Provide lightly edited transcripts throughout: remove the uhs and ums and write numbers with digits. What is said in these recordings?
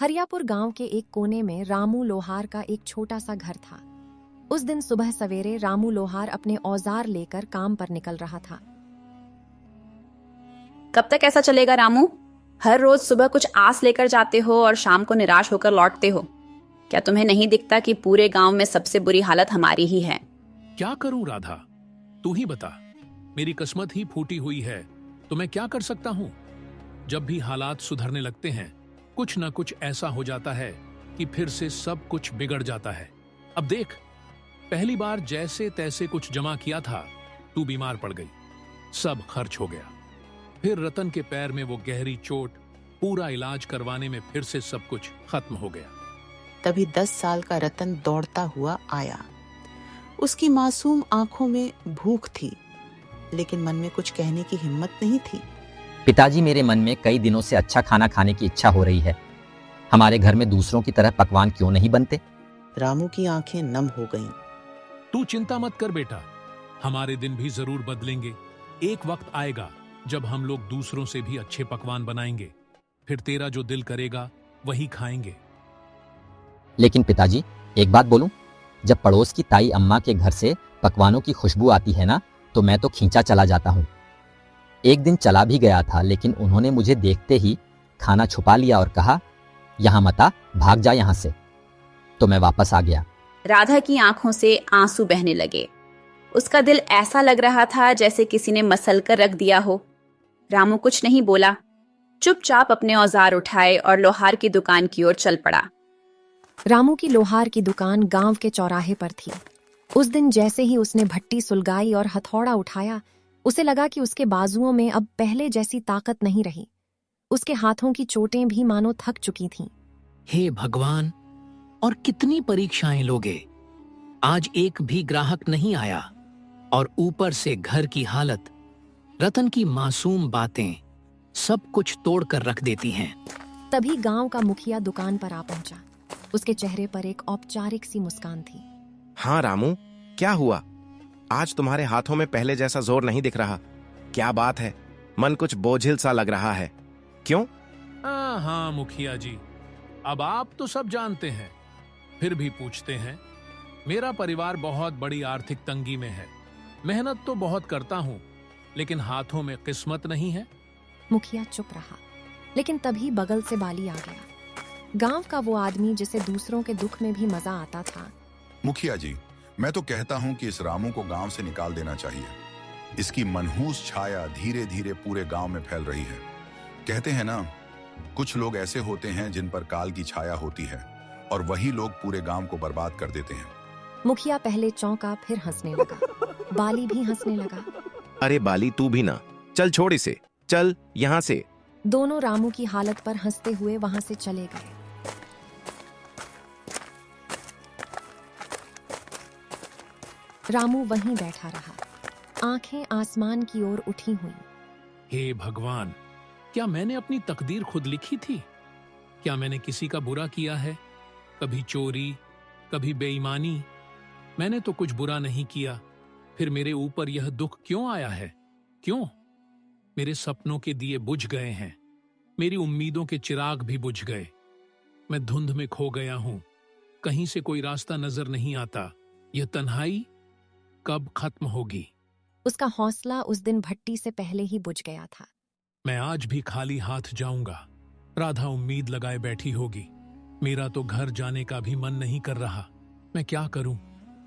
हरियापुर गांव के एक कोने में रामू लोहार का एक छोटा सा घर था। उस दिन सुबह सवेरे रामू लोहार अपने औजार लेकर काम पर निकल रहा था। कब तक ऐसा चलेगा रामू? हर रोज सुबह कुछ आस लेकर जाते हो और शाम को निराश होकर लौटते हो। क्या तुम्हें नहीं दिखता कि पूरे गांव में सबसे बुरी हालत हमारी ही है? क्या करूं राधा, तू ही बता। मेरी किस्मत ही फूटी हुई है तो मैं क्या कर सकता हूं। जब भी हालात सुधरने लगते हैं कुछ न कुछ ऐसा हो जाता है कि फिर से सब कुछ बिगड़ जाता है। अब देख, पहली बार जैसे तैसे कुछ जमा किया था, तू बीमार पड़ गई, सब खर्च हो गया। फिर रतन के पैर में वो गहरी चोट, पूरा इलाज करवाने में फिर से सब कुछ खत्म हो गया। तभी 10 साल का रतन दौड़ता हुआ आया। उसकी मासूम आंखों में भूख थी, लेकिन मन में कुछ कहने की हिम्मत नहीं थी। पिताजी, मेरे मन में कई दिनों से अच्छा खाना खाने की इच्छा हो रही है। हमारे घर में दूसरों की तरह पकवान क्यों नहीं बनते? रामू की आंखें नम हो गईं। तू चिंता मत कर बेटा, हमारे दिन भी जरूर बदलेंगे। एक वक्त आएगा जब हम लोग दूसरों से भी अच्छे पकवान बनाएंगे, फिर तेरा जो दिल करेगा वही खाएंगे। लेकिन पिताजी, एक बात बोलूं, जब पड़ोस की ताई अम्मा के घर से पकवानों की खुशबू आती है ना, तो मैं तो खींचा चला जाता हूँ। एक दिन चला भी गया था, लेकिन उन्होंने मुझे देखते ही खाना छुपा लिया और कहा, यहाँ मत आ, भाग जा यहाँ से। तो मैं वापस आ गया। राधा की आंखों से आंसू बहने लगे। उसका दिल ऐसा लग रहा था जैसे किसी ने मसल कर रख दिया हो। रामू कुछ नहीं बोला, चुपचाप अपने औजार उठाए और लोहार की दुकान की ओर चल पड़ा। रामू की लोहार की दुकान गांव के चौराहे पर थी। उस दिन जैसे ही उसने भट्टी सुलगाई और हथौड़ा उठाया, उसे लगा कि उसके बाजुओं में अब पहले जैसी ताकत नहीं रही। उसके हाथों की चोटें भी मानो थक चुकी थीं। हे भगवान, और कितनी परीक्षाएं लोगे। आज एक भी ग्राहक नहीं आया, और ऊपर से घर की हालत, रतन की मासूम बातें सब कुछ तोड़ कर रख देती हैं। तभी गांव का मुखिया दुकान पर आ पहुंचा। उसके चेहरे पर एक औपचारिक सी मुस्कान थी। हाँ रामू, क्या हुआ? आज तुम्हारे हाथों में पहले जैसा जोर नहीं दिख रहा। क्या बात है? मन कुछ बोझिल सा लग रहा है। क्यों? हाँ मुखिया जी, अब आप तो सब जानते हैं, फिर भी पूछते हैं। मेरा परिवार बहुत बड़ी आर्थिक तंगी में है। मेहनत तो बहुत करता हूँ, लेकिन हाथों में किस्मत नहीं है। मुखिया चुप रहा, लेकिन तभी बगल से बाली आ गया। गांव का वो आदमी जिसे दूसरों के दुख में भी मजा आता था। मुखिया जी, मैं तो कहता हूं कि इस रामू को गांव से निकाल देना चाहिए। इसकी मनहूस छाया धीरे धीरे पूरे गांव में फैल रही है। कहते हैं ना, कुछ लोग ऐसे होते हैं जिन पर काल की छाया होती है, और वही लोग पूरे गांव को बर्बाद कर देते हैं। मुखिया पहले चौंका, फिर हंसने लगा। बाली भी हंसने लगा। अरे बाली, तू भी ना, चल छोड़ इसे, चल यहाँ से। दोनों रामू की हालत पर हंसते हुए वहां से चले गए। रामू वहीं बैठा रहा, आंखें आसमान की ओर उठी हुई। हे भगवान, क्या मैंने अपनी तकदीर खुद लिखी थी? क्या मैंने किसी का बुरा किया है? कभी चोरी, कभी बेईमानी। मैंने तो कुछ बुरा नहीं किया, फिर मेरे ऊपर यह दुख क्यों आया है? क्यों? मेरे सपनों के दिए बुझ गए हैं, मेरी उम्मीदों के चिराग भी बुझ गए। मैं धुंध में खो गया हूं, कहीं से कोई रास्ता नजर नहीं आता। यह तन्हाई कब खत्म होगी? उसका हौसला उस दिन भट्टी से पहले ही बुझ गया था। मैं आज भी खाली हाथ जाऊंगा। राधा उम्मीद लगाए बैठी होगी। मेरा तो घर जाने का भी मन नहीं कर रहा। मैं क्या करूं?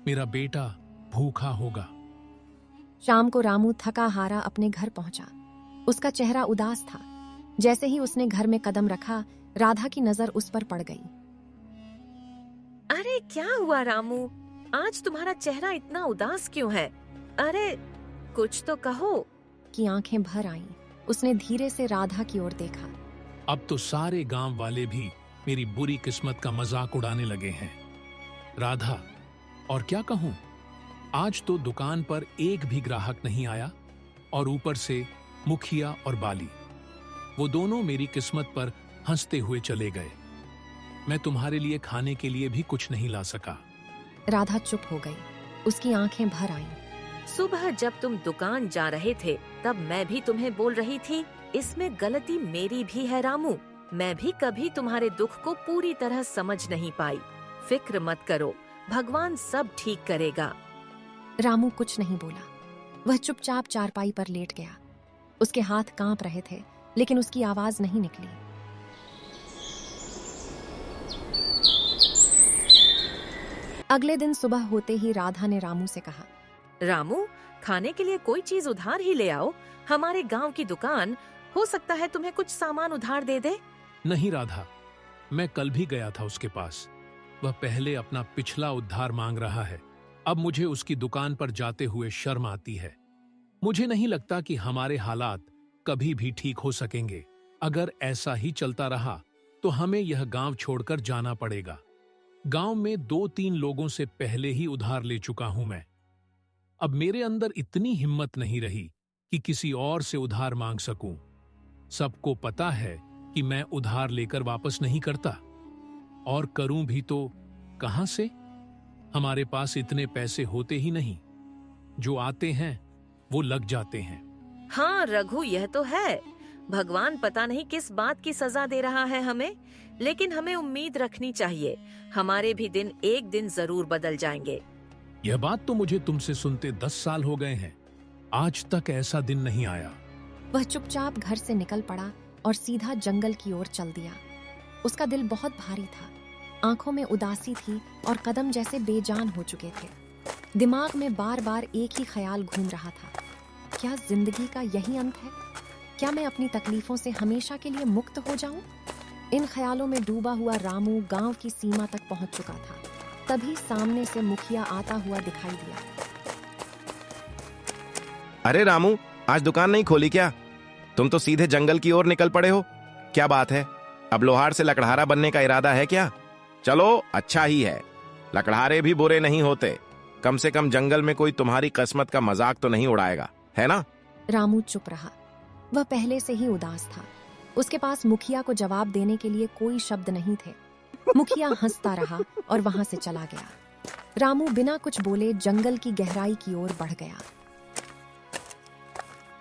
मेरा बेटा भूखा होगा। शाम को रामू थका हारा अपने घर पहुंचा। उसका चेहरा उदास था। जैसे ही उसने घर में कदम रखा, राधा की नजर उस पर पड़ गई। अरे क्या हुआ रामू, आज तुम्हारा चेहरा इतना उदास क्यों है? अरे कुछ तो कहो। की आंखें भर आईं। उसने धीरे से राधा की ओर देखा। अब तो सारे गांव वाले भी मेरी बुरी किस्मत का मजाक उड़ाने लगे हैं। राधा, और क्या कहूं, आज तो दुकान पर एक भी ग्राहक नहीं आया, और ऊपर से मुखिया और बाली, वो दोनों मेरी किस्मत पर हंसते हुए चले गए। मैं तुम्हारे लिए खाने के लिए भी कुछ नहीं ला सका। राधा चुप हो गई। उसकी आंखें भर आईं। सुबह जब तुम दुकान जा रहे थे, तब मैं भी तुम्हें बोल रही थी, इसमें गलती मेरी भी है रामू। मैं भी कभी तुम्हारे दुख को पूरी तरह समझ नहीं पाई। फिक्र मत करो, भगवान सब ठीक करेगा। रामू कुछ नहीं बोला। वह चुपचाप चारपाई पर लेट गया। उसके हाथ कांप रहे थे, लेकिन उसकी आवाज नहीं निकली। अगले दिन सुबह होते ही राधा ने रामू से कहा, रामू, खाने के लिए कोई चीज उधार ही ले आओ। हमारे गांव की दुकान, हो सकता है तुम्हें कुछ सामान उधार दे दे। नहीं राधा, मैं कल भी गया था उसके पास। वह पहले अपना पिछला उद्धार मांग रहा है। अब मुझे उसकी दुकान पर जाते हुए शर्म आती है। मुझे नहीं लगता कि हमारे हालात कभी भी ठीक हो सकेंगे। अगर ऐसा ही चलता रहा तो हमें यह गांव छोड़कर जाना पड़ेगा। गांव में 2-3 लोगों से पहले ही उधार ले चुका हूं मैं। अब मेरे अंदर इतनी हिम्मत नहीं रही कि किसी और से उधार मांग सकूं। सबको पता है कि मैं उधार लेकर वापस नहीं करता, और करूं भी तो कहां से? हमारे पास इतने पैसे होते ही नहीं। जो आते हैं वो लग जाते हैं। हाँ रघु, यह तो है। भगवान पता नहीं किस बात की सजा दे रहा है हमें, लेकिन हमें उम्मीद रखनी चाहिए। हमारे भी दिन एक दिन जरूर बदल जाएंगे। यह बात तो मुझे तुमसे सुनते 10 साल हो गए हैं। आज तक ऐसा दिन नहीं आया। वह चुपचाप घर से निकल पड़ा और सीधा जंगल की ओर चल दिया। उसका दिल बहुत भारी था, आंखों में उदासी थी और कदम जैसे बेजान हो चुके थे। दिमाग में बार बार एक ही ख्याल घूम रहा था, क्या जिंदगी का यही अंत है? क्या मैं अपनी तकलीफों से हमेशा के लिए मुक्त हो जाऊं? इन ख्यालों में डूबा हुआ रामू गांव की सीमा तक पहुंच चुका था। तभी सामने से मुखिया आता हुआ दिखाई दिया। अरे रामू, आज दुकान नहीं खोली क्या? तुम तो सीधे जंगल की ओर निकल पड़े हो। क्या बात है? अब लोहार से लकड़हारा बनने का इरादा है क्या? चलो, अच्छा ही है। लकड़हारे भी बुरे नहीं होते। कम से कम जंगल में कोई तुम्हारी किस्मत का मजाक तो नहीं उड़ाएगा, है ना? रामू चुप रहा। वह पहले से ही उदास था। उसके पास मुखिया को जवाब देने के लिए कोई शब्द नहीं थे। मुखिया हंसता रहा और वहां से चला गया। रामू बिना कुछ बोले जंगल की गहराई की ओर बढ़ गया।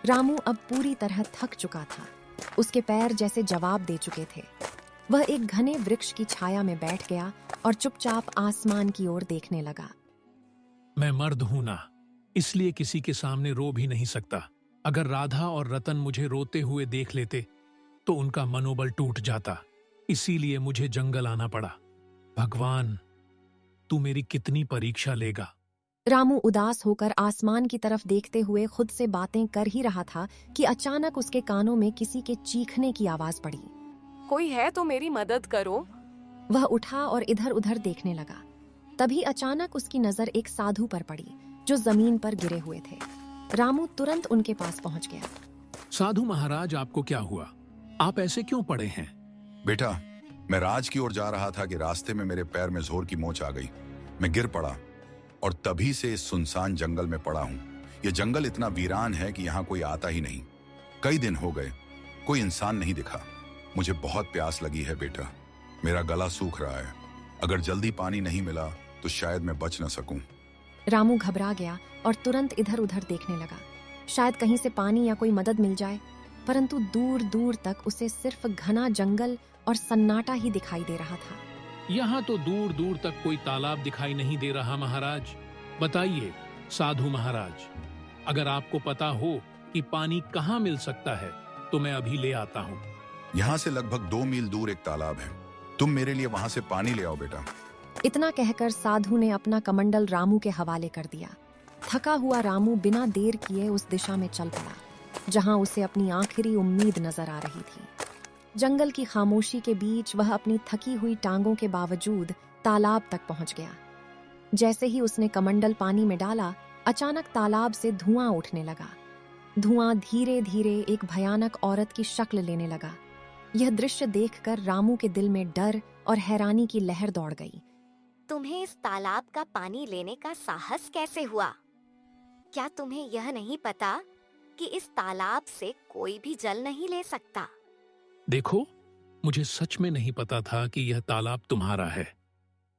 रामू अब पूरी तरह थक चुका था। उसके पैर जैसे जवाब दे चुके थे। वह एक घने वृक्ष की छाया में बैठ गया और चुपचाप आसमान की ओर देखने लगा। मैं मर्द हूं ना, इसलिए किसी के सामने रो भी नहीं सकता। अगर राधा और रतन मुझे रोते हुए देख लेते तो उनका मनोबल टूट जाता। इसीलिए मुझे जंगल आना पड़ा। भगवान, तू मेरी कितनी परीक्षा लेगा? रामू उदास होकर आसमान की तरफ देखते हुए खुद से बातें कर ही रहा था कि अचानक उसके कानों में किसी के चीखने की आवाज पड़ी। कोई है तो मेरी मदद करो। वह उठा और इधर उधर देखने लगा। तभी अचानक उसकी नजर एक साधु पर पड़ी जो जमीन पर गिरे हुए थे। रामू तुरंत उनके पास पहुंच गया। साधु महाराज, आपको क्या हुआ? आप ऐसे क्यों पड़े हैं? बेटा, मैं राज की ओर जा रहा था कि रास्ते में मेरे पैर में जोर की मोच आ गई। मैं गिर पड़ा और तभी से इस सुनसान जंगल में पड़ा हूँ। यह जंगल इतना वीरान है कि यहाँ कोई आता ही नहीं। कई दिन हो गए, कोई इंसान नहीं दिखा। मुझे बहुत प्यास लगी है बेटा। मेरा गला सूख रहा है। अगर जल्दी पानी नहीं मिला तो शायद मैं बच न सकूं। रामू घबरा गया और तुरंत इधर उधर देखने लगा। शायद कहीं से पानी या कोई मदद मिल जाए, परंतु दूर दूर तक उसे सिर्फ घना जंगल और सन्नाटा ही दिखाई दे रहा था। यहाँ तो दूर दूर तक कोई तालाब दिखाई नहीं दे रहा महाराज। बताइए साधु महाराज, अगर आपको पता हो कि पानी कहाँ मिल सकता है तो मैं अभी ले आता हूँ। यहाँ से लगभग 2 मील दूर एक तालाब है। तुम मेरे लिए वहां से पानी ले आओ बेटा। इतना कहकर साधु ने अपना कमंडल रामू के हवाले कर दिया। थका हुआ रामू बिना देर किए उस दिशा में चल पड़ा जहां उसे अपनी आखिरी उम्मीद नजर आ रही थी। जंगल की खामोशी के बीच वह अपनी थकी हुई टांगों के बावजूद तालाब तक पहुंच गया। जैसे ही उसने कमंडल पानी में डाला, अचानक तालाब से धुआं उठने लगा। धुआं धीरे धीरे एक भयानक औरत की शक्ल लेने लगा। यह दृश्य देखकर रामू के दिल में डर और हैरानी की लहर दौड़ गई। तुम्हें इस तालाब का पानी लेने का साहस कैसे हुआ? क्या तुम्हें यह नहीं पता कि इस तालाब से कोई भी जल नहीं ले सकता? देखो, मुझे सच में नहीं पता था कि यह तालाब तुम्हारा है।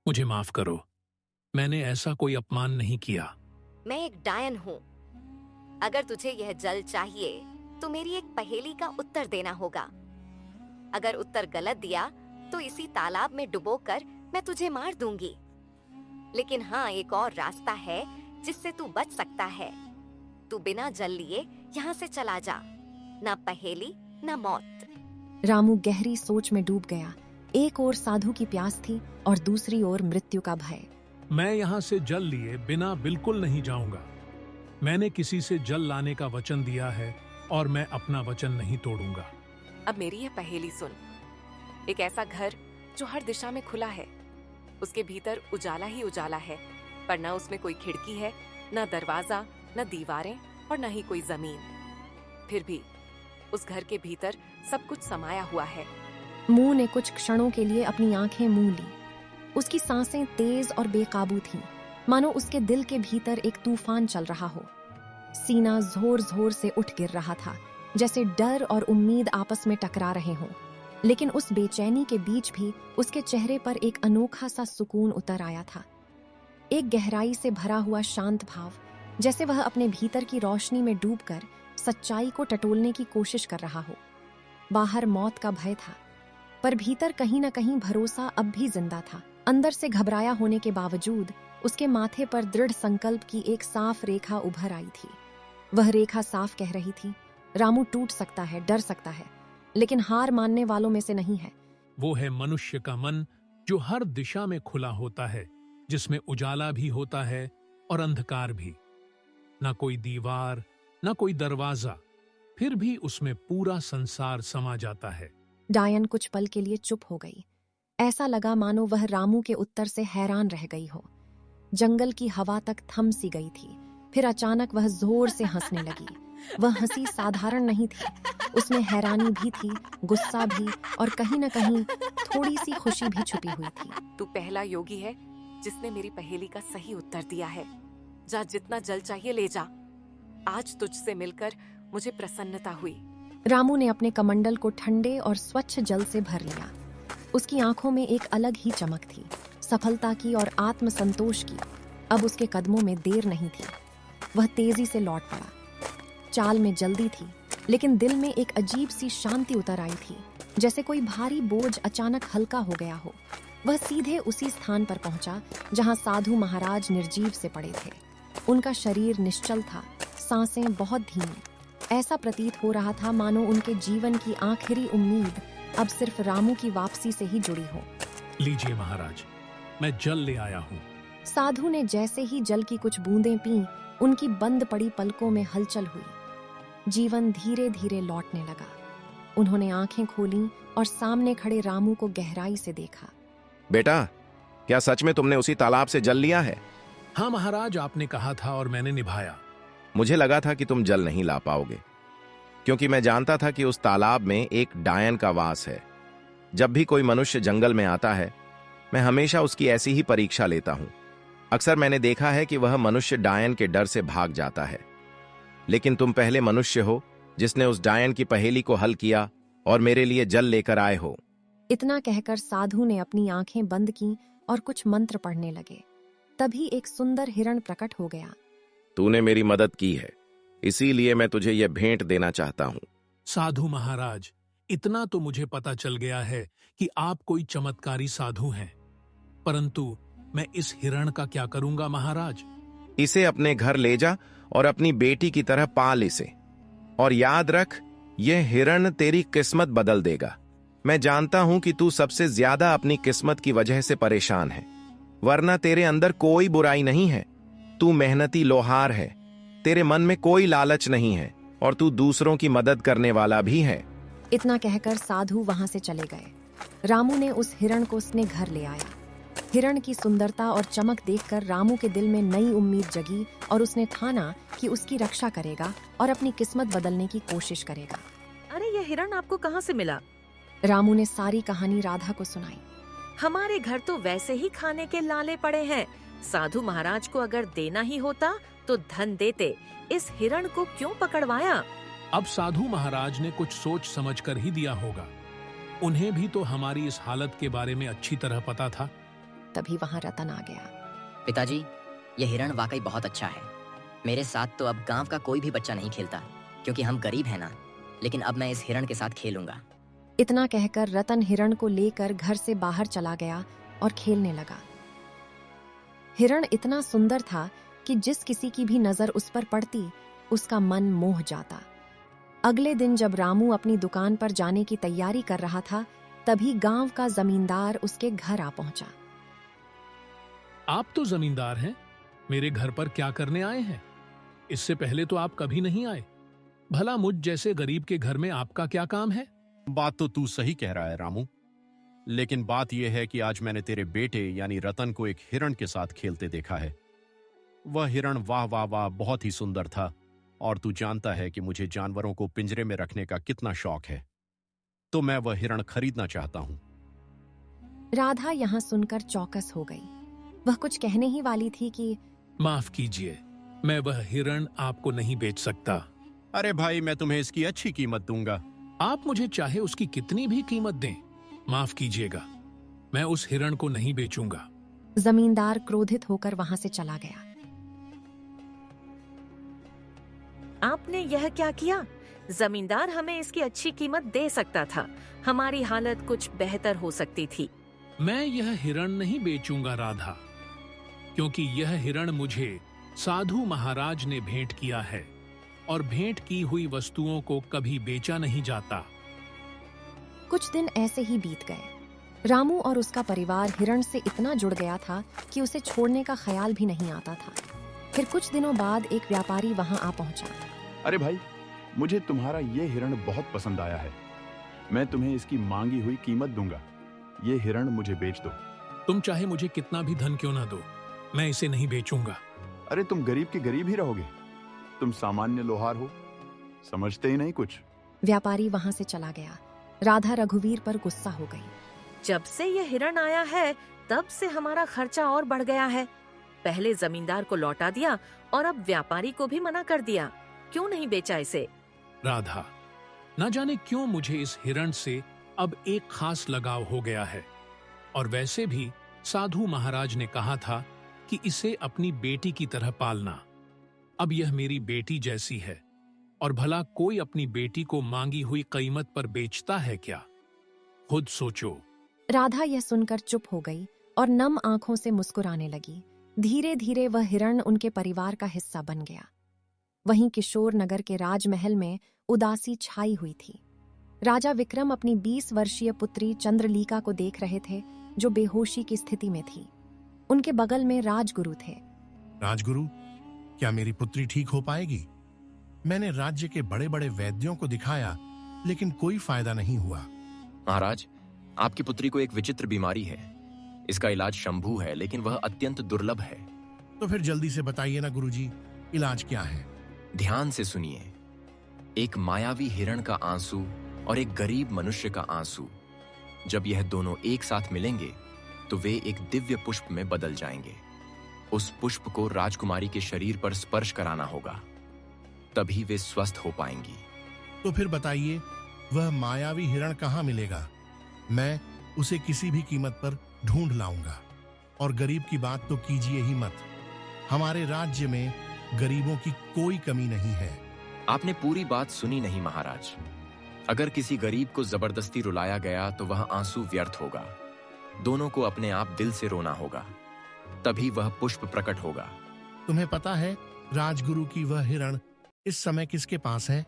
मुझे माफ करो, मैंने ऐसा कोई अपमान नहीं किया। मैं एक डायन हूँ। अगर तुझे यह जल चाहिए तो मेरी एक पहेली का उत्तर देना होगा। अगर उत्तर गलत दिया तो इसी तालाब में डुबोकर मैं तुझे मार दूंगी। लेकिन हाँ, एक और रास्ता है जिससे तू बच सकता है। तू बिना जल लिए यहाँ से चला जा, ना पहेली ना मौत। रामू गहरी सोच में डूब गया। एक ओर साधु की प्यास थी और दूसरी ओर मृत्यु का भय। मैं यहाँ से जल लिए बिना बिल्कुल नहीं जाऊंगा। मैंने किसी से जल लाने का वचन दिया है और मैं अपना वचन नहीं तोड़ूंगा। अब मेरी यह पहेली सुन। एक ऐसा घर जो हर दिशा में खुला है, उसके भीतर उजाला ही उजाला है, पर न उसमें कोई खिड़की है, न दरवाजा, न दीवारें और न ही कोई जमीन। फिर भी उस घर के भीतर सब कुछ समाया हुआ है। मुंह ने कुछ क्षणों के लिए अपनी आंखें मूंद ली। उसकी सांसें तेज और बेकाबू थीं, मानो उसके दिल के भीतर एक तूफान चल रहा हो। सीना जोर जोर से उठ गिर रहा था, जैसे डर और उम्मीद आपस में टकरा रहे हों। लेकिन उस बेचैनी के बीच भी उसके चेहरे पर एक अनोखा सा सुकून उतर आया था, एक गहराई से भरा हुआ शांत भाव, जैसे वह अपने भीतर की रोशनी में डूबकर सच्चाई को टटोलने की कोशिश कर रहा हो। बाहर मौत का भय था, पर भीतर कहीं न कहीं भरोसा अब भी जिंदा था। अंदर से घबराया होने के बावजूद उसके माथे पर दृढ़ संकल्प की एक साफ रेखा उभर आई थी। वह रेखा साफ कह रही थी, रामू टूट सकता है, डर सकता है, लेकिन हार मानने वालों में से नहीं है। वो है मनुष्य का मन, जो हर दिशा में खुला होता है, जिसमें उजाला भी होता है और अंधकार भी। ना कोई दीवार, ना कोई दरवाजा, फिर भी उसमें पूरा संसार समा जाता है। डायन कुछ पल के लिए चुप हो गई। ऐसा लगा मानो वह रामू के उत्तर से हैरान रह गई हो। जंगल की हवा तक थम सी गई थी। फिर अचानक वह जोर से हंसने लगी। वह हंसी साधारण नहीं थी, उसमें हैरानी भी थी, गुस्सा भी और कहीं न कहीं थोड़ी सी खुशी भी छुपी हुई थी। तू पहला योगी है जिसने मेरी पहेली का सही उत्तर दिया है। जा, जितना जल चाहिए ले जा। आज तुझसे मिलकर मुझे प्रसन्नता हुई। रामू ने अपने कमंडल को ठंडे और स्वच्छ जल से भर लिया। उसकी आंखों में एक अलग ही चमक थी, सफलता की और आत्मसंतोष की। अब उसके कदमों में देर नहीं थी। वह तेजी से लौट पड़ा। चाल में जल्दी थी, लेकिन दिल में एक अजीब सी शांति उतर आई थी, जैसे कोई भारी बोझ अचानक हल्का हो गया हो। वह सीधे उसी स्थान पर पहुंचा जहां साधु महाराज निर्जीव से पड़े थे। उनका शरीर निश्चल था, सांसें बहुत धीमी। ऐसा प्रतीत हो रहा था मानो उनके जीवन की आखिरी उम्मीद अब सिर्फ रामू की वापसी से ही जुड़ी हो। लीजिए महाराज, मैं जल ले आया हूँ। साधु ने जैसे ही जल की कुछ बूंदें पीं, उनकी बंद पड़ी पलकों में हलचल हुई। जीवन धीरे धीरे लौटने लगा। उन्होंने आंखें खोलीं और सामने खड़े रामू को गहराई से देखा। बेटा, क्या सच में तुमने उसी तालाब से जल लिया है? हाँ महाराज, आपने कहा था और मैंने निभाया। मुझे लगा था कि तुम जल नहीं ला पाओगे, क्योंकि मैं जानता था कि उस तालाब में एक डायन का वास है। जब भी कोई मनुष्य जंगल में आता है, मैं हमेशा उसकी ऐसी ही परीक्षा लेता हूं। अक्सर मैंने देखा है कि वह मनुष्य डायन के डर से भाग जाता है, लेकिन तुम पहले मनुष्य हो जिसने उस डायन की पहेली को हल किया और मेरे लिए जल लेकर आए हो। इतना कहकर साधु ने अपनी आंखें बंद की और कुछ मंत्र पढ़ने लगे। तभी एक सुंदर हिरण प्रकट हो गया। तूने मेरी मदद की है, इसीलिए मैं तुझे यह भेंट देना चाहता हूं। साधु महाराज, इतना तो मुझे पता चल गया है कि आप कोई चमत्कारी साधु हैं, परंतु मैं इस हिरण का क्या करूंगा महाराज? इसे अपने घर ले जा और अपनी बेटी की तरह पाल इसे, और याद रख, यह हिरण तेरी किस्मत बदल देगा। मैं जानता हूं कि तू सबसे ज्यादा अपनी किस्मत की वजह से परेशान है, वरना तेरे अंदर कोई बुराई नहीं है। तू मेहनती लोहार है, तेरे मन में कोई लालच नहीं है और तू दूसरों की मदद करने वाला भी है। इतना कहकर साधु वहां से चले गए। रामू ने उस हिरण को उसने घर ले आया। हिरण की सुंदरता और चमक देखकर रामू के दिल में नई उम्मीद जगी और उसने ठाना कि उसकी रक्षा करेगा और अपनी किस्मत बदलने की कोशिश करेगा। अरे, यह हिरण आपको कहाँ से मिला? रामू ने सारी कहानी राधा को सुनाई। हमारे घर तो वैसे ही खाने के लाले पड़े हैं। साधु महाराज को अगर देना ही होता तो धन देते, इस हिरण को क्यों पकड़वाया? अब साधु महाराज ने कुछ सोच समझ कर ही दिया होगा। उन्हें भी तो हमारी इस हालत के बारे में अच्छी तरह पता था। तभी वहां रतन आ गया। पिताजी, यह हिरण वाकई बहुत अच्छा है। मेरे साथ तो अब गांव का कोई भी बच्चा नहीं खेलता, क्योंकि हम गरीब हैं ना। लेकिन अब मैं इस हिरण के साथ खेलूंगा। इतना कहकर रतन हिरण को लेकर घर से बाहर चला गया और खेलने लगा। हिरण इतना सुंदर था कि जिस किसी की भी नजर उस पर पड़ती उसका मन मोह जाता। अगले दिन जब रामू अपनी दुकान पर जाने की तैयारी कर रहा था, तभी गांव का जमींदार उसके घर आ पहुंचा। आप तो जमींदार हैं, मेरे घर पर क्या करने आए हैं? इससे पहले तो आप कभी नहीं आए। भला मुझ जैसे गरीब के घर में आपका क्या काम है? बात तो तू सही कह रहा है रामू, लेकिन बात यह है कि आज मैंने तेरे बेटे यानी रतन को एक हिरण के साथ खेलते देखा है। वह हिरण वाह वाह वाह बहुत ही सुंदर था, और तू जानता है कि मुझे जानवरों को पिंजरे में रखने का कितना शौक है, तो मैं वह हिरण खरीदना चाहता हूं। राधा यहाँ सुनकर चौकस हो गई। वह कुछ कहने ही वाली थी कि माफ कीजिए, मैं वह हिरण आपको नहीं बेच सकता। अरे भाई, मैं तुम्हें इसकी अच्छी कीमत दूंगा। आप मुझे चाहे उसकी कितनी भी कीमत दें, माफ कीजिएगा, मैं उस हिरण को नहीं बेचूंगा। जमींदार क्रोधित होकर वहां से चला गया। आपने यह क्या किया? जमींदार हमें इसकी अच्छी कीमत दे सकता था, हमारी हालत कुछ बेहतर हो सकती थी। मैं यह हिरण नहीं बेचूंगा राधा, क्योंकि यह हिरण मुझे साधु महाराज ने भेंट किया है, और भेंट की हुई वस्तुओं को कभी बेचा नहीं जाता। कुछ दिन ऐसे ही बीत गए। रामू और उसका परिवार हिरण से इतना जुड़ गया था कि उसे छोड़ने का ख्याल भी नहीं आता था। फिर कुछ दिनों बाद एक व्यापारी वहां आ पहुंचा। अरे भाई, मुझे तुम्हारा ये हिरण बहुत पसंद आया है। मैं तुम्हें इसकी मांगी हुई कीमत दूंगा। ये हिरण मुझे बेच दो। तुम चाहे मुझे कितना भी धन क्यों ना दो, मैं इसे नहीं बेचूंगा। अरे तुम गरीब के गरीब ही रहोगे। तुम सामान्य लोहार हो, समझते ही नहीं कुछ। व्यापारी वहां से चला गया। राधा रघुवीर पर गुस्सा हो गई। जब से यह हिरण आया है, तब से हमारा खर्चा और बढ़ गया है। पहले जमींदार को लौटा दिया और अब व्यापारी को भी मना कर दिया। क्यों नहीं बेचा इसे? राधा, न जाने क्यों मुझे इस हिरण से अब एक खास लगाव हो गया है, और वैसे भी साधु महाराज ने कहा था कि इसे अपनी बेटी की तरह पालना। अब यह मेरी बेटी जैसी है, और भला कोई अपनी बेटी को मांगी हुई कीमत पर बेचता है क्या? खुद सोचो। राधा यह सुनकर चुप हो गई और नम आंखों से मुस्कुराने लगी। धीरे धीरे वह हिरण उनके परिवार का हिस्सा बन गया। वहीं किशोर नगर के राजमहल में उदासी छाई हुई थी। राजा विक्रम अपनी 20 वर्षीय पुत्री चंद्रलीका को देख रहे थे, जो बेहोशी की स्थिति में थी। उनके बगल में राजगुरु थे। राजगुरु, क्या मेरी पुत्री ठीक हो पाएगी? मैंने राज्य के बड़े बड़े वैद्यों को दिखाया, लेकिन कोई फायदा नहीं हुआ। महाराज, आपकी पुत्री को एक विचित्र बीमारी है। इसका इलाज शंभू है, लेकिन वह अत्यंत दुर्लभ है। तो फिर जल्दी से बताइए ना गुरुजी, इलाज क्या है? ध्यान से सुनिए। एक मायावी हिरण का आंसू और एक गरीब मनुष्य का आंसू, जब यह दोनों एक साथ मिलेंगे तो वे एक दिव्य पुष्प में बदल जाएंगे। उस पुष्प को राजकुमारी के शरीर पर स्पर्श कराना होगा, तभी वे स्वस्थ हो पाएंगी। तो फिर बताइए, वह मायावी हिरण कहाँ मिलेगा? मैं उसे किसी भी कीमत पर ढूंढ लाऊंगा। और गरीब की बात तो कीजिए ही मत। हमारे राज्य में गरीबों की कोई कमी नहीं है। आपने पूरी बात सुनी नहीं महाराज। अगर किसी गरीब को जबरदस्ती रुलाया गया तो वह आंसू व्यर्थ होगा। दोनों को अपने आप दिल से रोना होगा, तभी वह पुष्प प्रकट होगा। तुम्हें पता है राजगुरु की वह हिरण इस समय किसके पास है?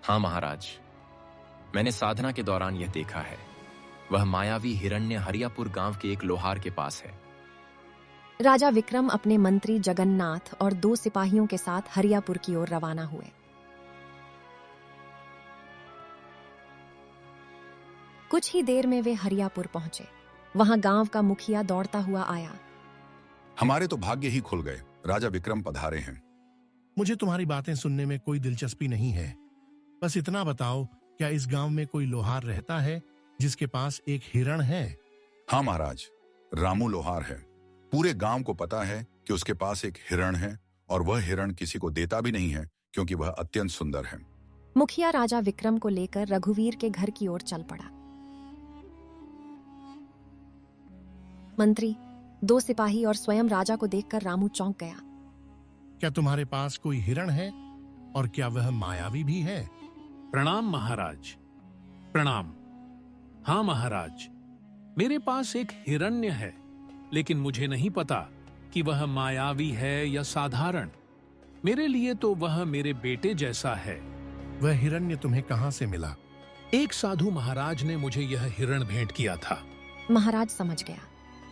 हाँ महाराज, मैंने साधना के दौरान यह देखा है। वह मायावी हिरण्य हरियापुर गांव के एक लोहार के पास है। राजा विक्रम अपने मंत्री जगन्नाथ और 2 सिपाहियों के साथ हरियापुर की ओर रवाना हुए। कुछ ही देर में वे हरियापुर पहुंचे। वहां गांव का मुखिया दौड़ता हुआ आया। हमारे तो भाग्य ही खुल गए, राजा विक्रम पधारे हैं। मुझे तुम्हारी बातें सुनने में कोई दिलचस्पी नहीं है। बस इतना बताओ, क्या इस गांव में कोई लोहार रहता है जिसके पास एक हिरण है? हाँ महाराज, रामू लोहार है। पूरे गांव को पता है कि उसके पास एक हिरण है, और वह हिरण किसी को देता भी नहीं है, क्योंकि वह अत्यंत सुंदर है। मुखिया राजा विक्रम को लेकर रघुवीर के घर की ओर चल पड़ा। मंत्री, 2 सिपाही और स्वयं राजा को देखकर रामू चौंक गया। क्या तुम्हारे पास कोई हिरण है? और क्या वह मायावी भी है? प्रणाम महाराज, प्रणाम। हाँ महाराज, मेरे पास एक हिरण्य है, लेकिन मुझे नहीं पता कि वह मायावी है या साधारण। मेरे लिए तो वह मेरे बेटे जैसा है। वह हिरण्य तुम्हें कहाँ से मिला? एक साधु महाराज ने मुझे यह हिरण भेंट किया था। महाराज समझ गया।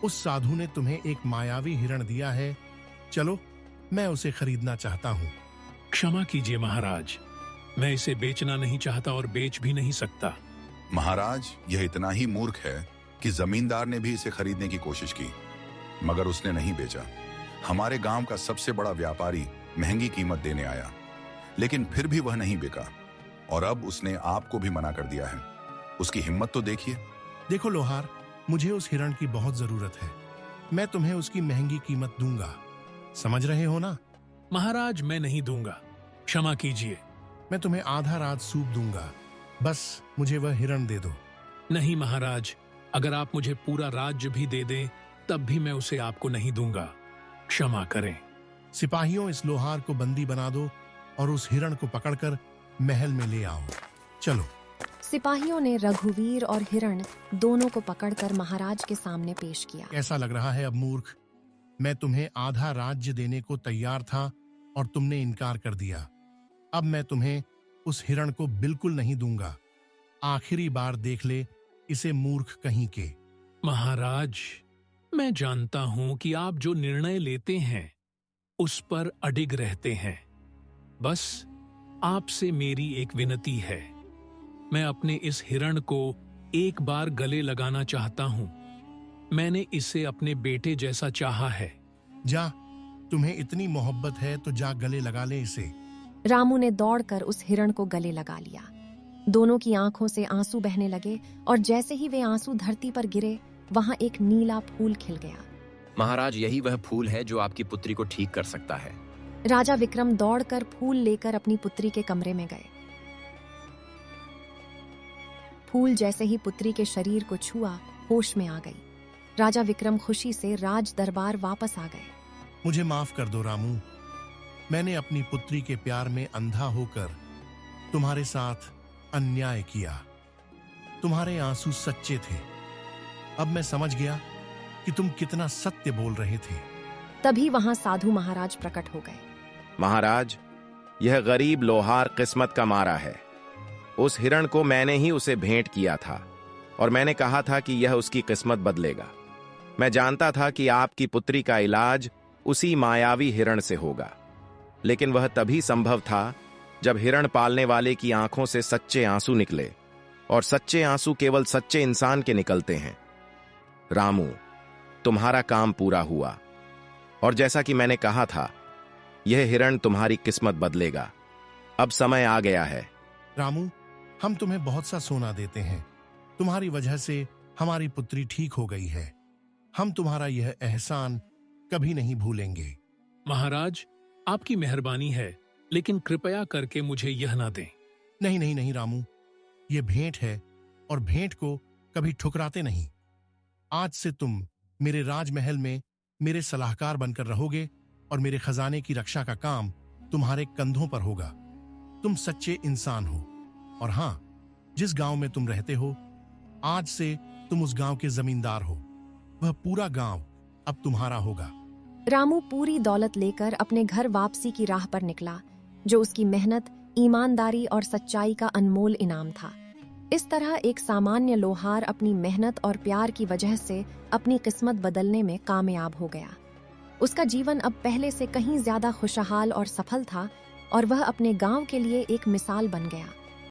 उस साधु ने तुम्हें एक मायावी हिरण दिया है। चलो, मैं उसे खरीदना चाहता हूँ। क्षमा कीजिए महाराज, मैं इसे बेचना नहीं चाहता और बेच भी नहीं सकता। महाराज, यह इतना ही मूर्ख है कि जमींदार ने भी इसे खरीदने की कोशिश की, मगर उसने नहीं बेचा। हमारे गांव का सबसे बड़ा व्यापारी महंगी कीमत देने आया, लेकिन फिर भी वह नहीं बिका, और अब उसने आपको भी मना कर दिया है। उसकी हिम्मत तो देखिए। देखो लोहार, मुझे उस हिरण की बहुत जरूरत है। मैं तुम्हें उसकी महंगी कीमत दूंगा, समझ रहे हो ना? महाराज, मैं नहीं दूंगा, क्षमा कीजिए। मैं तुम्हें आधा रात सूप दूंगा, बस मुझे वह हिरण दे दो। नहीं महाराज, अगर आप मुझे पूरा राज्य भी दे दें तब भी मैं उसे आपको नहीं दूंगा, क्षमा करें। सिपाहियों, इस लोहार को बंदी बना दो और उस हिरण को पकड़कर महल में ले आओ। चलो। सिपाहियों ने रघुवीर और हिरण दोनों को पकड़कर महाराज के सामने पेश किया। कैसा लग रहा है अब मूर्ख? मैं तुम्हें आधा राज्य देने को तैयार था और तुमने इनकार कर दिया। अब मैं तुम्हें उस हिरण को बिल्कुल नहीं दूंगा। आखिरी बार देख ले इसे, मूर्ख कहीं के। महाराज, मैं जानता हूं कि आप जो निर्णय लेते हैं उस पर अडिग रहते हैं। बस आपसे मेरी एक विनती है, मैं अपने इस हिरण को एक बार गले लगाना चाहता हूं। मैंने इसे अपने बेटे जैसा चाहा है। जा, तुम्हें इतनी मोहब्बत है तो जा गले लगा ले इसे। रामू ने दौड़कर उस हिरण को गले लगा लिया। दोनों की आंखों से आंसू बहने लगे और जैसे ही वे आंसू धरती पर गिरे, वहां एक नीला फूल खिल गया। महाराज, यही वह फूल है जो आपकी पुत्री को ठीक कर सकता है। राजा विक्रम दौड़कर फूल लेकर अपनी पुत्री के कमरे में गए। फूल जैसे ही पुत्री के शरीर को छुआ, होश में आ गई। राजा विक्रम खुशी से राज दरबार वापस आ गए। मुझे माफ कर दो रामू, मैंने अपनी पुत्री के प्यार में अंधा होकर तुम्हारे साथ अन्याय किया। तुम्हारे आंसू सच्चे थे। अब मैं समझ गया कि तुम कितना सत्य बोल रहे थे। तभी वहां साधु महाराज प्रकट हो गए। महाराज, यह गरीब लोहार किस्मत का मारा है। उस हिरण को मैंने ही उसे भेंट किया था और मैंने कहा था कि यह उसकी किस्मत बदलेगा। मैं जानता था कि आपकी पुत्री का इलाज उसी मायावी हिरण से होगा, लेकिन वह तभी संभव था जब हिरण पालने वाले की आंखों से सच्चे आंसू निकले, और सच्चे आंसू केवल सच्चे इंसान के निकलते हैं। रामू, तुम्हारा काम पूरा हुआ, और जैसा कि मैंने कहा था, यह हिरण तुम्हारी किस्मत बदलेगा। अब समय आ गया है। रामू, हम तुम्हें बहुत सा सोना देते हैं। तुम्हारी वजह से हमारी पुत्री ठीक हो गई है। हम तुम्हारा यह एहसान कभी नहीं भूलेंगे। महाराज, आपकी मेहरबानी है, लेकिन कृपया करके मुझे यह ना दें। नहीं नहीं नहीं रामू, ये भेंट है और भेंट को कभी ठुकराते नहीं। आज से तुम मेरे राजमहल में मेरे सलाहकार बनकर रहोगे और मेरे खजाने की रक्षा का काम तुम्हारे कंधों पर होगा। तुम सच्चे इंसान हो, और हाँ, जिस गांव में तुम रहते हो, आज से तुम उस गांव के जमींदार हो। वह पूरा गांव अब तुम्हारा होगा। रामू पूरी दौलत लेकर अपने घर वापसी की राह पर निकला, जो उसकी मेहनत, ईमानदारी और सच्चाई का अनमोल इनाम था। इस तरह एक सामान्य लोहार अपनी मेहनत और प्यार की वजह से अपनी किस्मत बदलने में कामयाब हो गया। उसका जीवन अब पहले से कहीं ज्यादा खुशहाल और सफल था, और वह अपने गांव के लिए एक मिसाल बन गया।